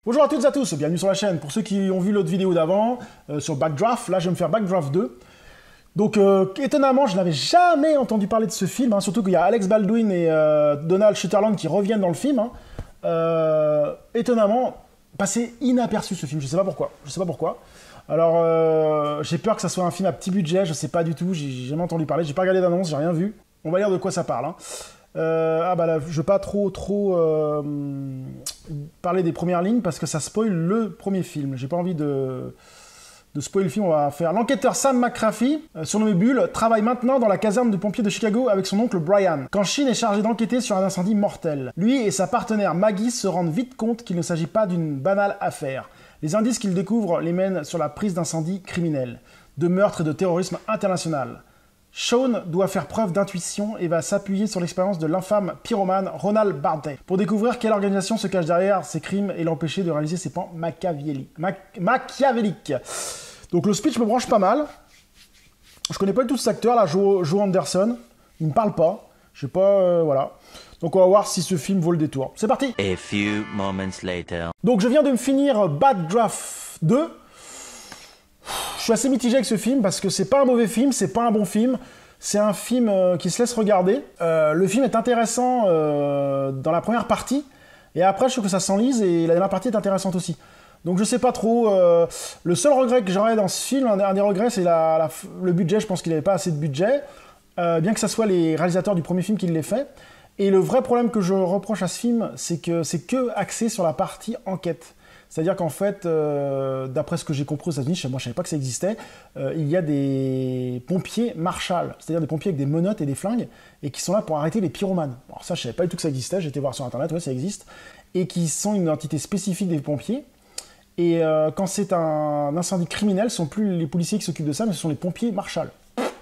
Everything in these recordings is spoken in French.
Bonjour à toutes et à tous, bienvenue sur la chaîne. Pour ceux qui ont vu l'autre vidéo d'avant, sur Backdraft, là je vais me faire Backdraft 2. Donc étonnamment, je n'avais jamais entendu parler de ce film, hein, surtout qu'il y a Alex Baldwin et Donald Sutherland qui reviennent dans le film. Étonnamment, passé inaperçu ce film, je sais pas pourquoi. Alors j'ai peur que ça soit un film à petit budget, je sais pas du tout, j'ai jamais entendu parler, j'ai pas regardé d'annonce, j'ai rien vu. On va lire de quoi ça parle. Là, je veux pas trop parler des premières lignes parce que ça spoil le premier film. J'ai pas envie de spoiler le film. On va faire l'enquêteur Sam McCraffy, surnommé Bull, travaille maintenant dans la caserne de pompiers de Chicago avec son oncle Brian, quand Sheen est chargé d'enquêter sur un incendie mortel. Lui et sa partenaire Maggie se rendent vite compte qu'il ne s'agit pas d'une banale affaire. Les indices qu'ils découvrent les mènent sur la prise d'incendie criminel, de meurtre et de terrorisme international. Sean doit faire preuve d'intuition et va s'appuyer sur l'expérience de l'infâme pyromane Ronald Barney pour découvrir quelle organisation se cache derrière ses crimes et l'empêcher de réaliser ses plans machiavéliques. Donc le speech me branche pas mal. Je connais pas du tout cet acteur là, Joe Anderson. Il me parle pas. Je sais pas, voilà. Donc on va voir si ce film vaut le détour. C'est parti. A few moments later. Donc je viens de me finir Backdraft 2. Je suis assez mitigé avec ce film parce que c'est pas un mauvais film, c'est pas un bon film. C'est un film qui se laisse regarder. Le film est intéressant dans la première partie. Et après, je trouve que ça s'enlise et la dernière partie est intéressante aussi. Donc je sais pas trop. Le seul regret que j'aurais dans ce film, un des regrets, c'est le budget. Je pense qu'il n'avait pas assez de budget. Bien que ce soit les réalisateurs du premier film qui l'aient fait. Et le vrai problème que je reproche à ce film, c'est que c'est que axé sur la partie enquête. C'est-à-dire qu'en fait, d'après ce que j'ai compris aux États-Unis, moi je savais pas que ça existait, il y a des pompiers Marshall, c'est-à-dire des pompiers avec des menottes et des flingues, et qui sont là pour arrêter les pyromanes. Alors ça, je savais pas du tout que ça existait, j'ai été voir sur internet, ouais, ça existe, et qui sont une entité spécifique des pompiers. Et quand c'est un incendie criminel, ce sont plus les policiers qui s'occupent de ça, mais ce sont les pompiers Marshall.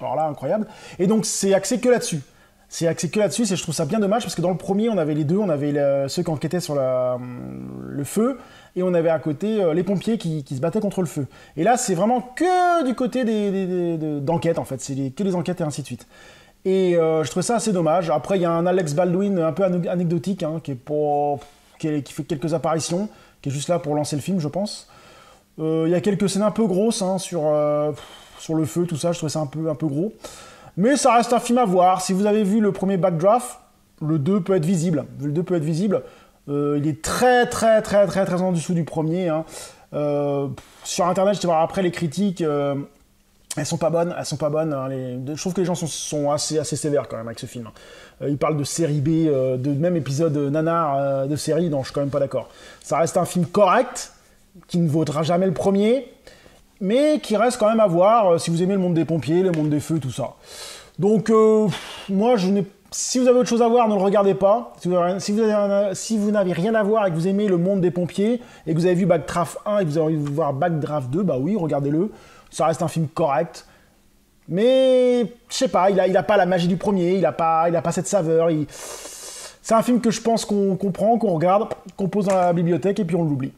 Alors là, incroyable. Et donc c'est axé que là-dessus. C'est axé que là-dessus, et je trouve ça bien dommage, parce que dans le premier, on avait les deux, on avait ceux qui enquêtaient sur le feu, et on avait à côté les pompiers qui se battaient contre le feu. Et là, c'est vraiment que du côté d'enquête, en fait, c'est que des enquêtes et ainsi de suite. Et je trouve ça assez dommage. Après, il y a un Alex Baldwin un peu anecdotique, hein, qui fait quelques apparitions, qui est juste là pour lancer le film, je pense. Il y a quelques scènes un peu grosses hein, sur le feu, tout ça, je trouvais ça un peu gros. Mais ça reste un film à voir. Si vous avez vu le premier Backdraft, le 2 peut être visible. Il est très en dessous du premier. Hein. Sur internet, je vais voir après les critiques. Elles sont pas bonnes. Hein. Je trouve que les gens sont assez sévères quand même avec ce film. Ils parlent de série B, de même épisode nanar de série, donc je suis quand même pas d'accord. Ça reste un film correct, qui ne vaudra jamais le premier, mais qui reste quand même à voir si vous aimez le monde des pompiers, le monde des feux, tout ça. Donc, moi, si vous avez autre chose à voir, ne le regardez pas. Si vous n'avez rien à voir et que vous aimez le monde des pompiers, et que vous avez vu Backdraft 1 et que vous avez envie de voir Backdraft 2, bah oui, regardez-le. Ça reste un film correct. Mais, je sais pas, il a pas la magie du premier, il a pas cette saveur. C'est un film que je pense qu'on prend, qu'on regarde, qu'on pose dans la bibliothèque et puis on l'oublie.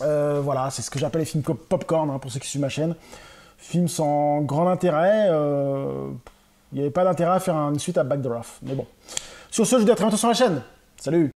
Voilà, c'est ce que j'appelle les films popcorn, hein, pour ceux qui suivent ma chaîne. Film sans grand intérêt. Il n'y avait pas d'intérêt à faire une suite à Backdraft. Mais bon. Sur ce, je vous dis à très bientôt sur la chaîne. Salut!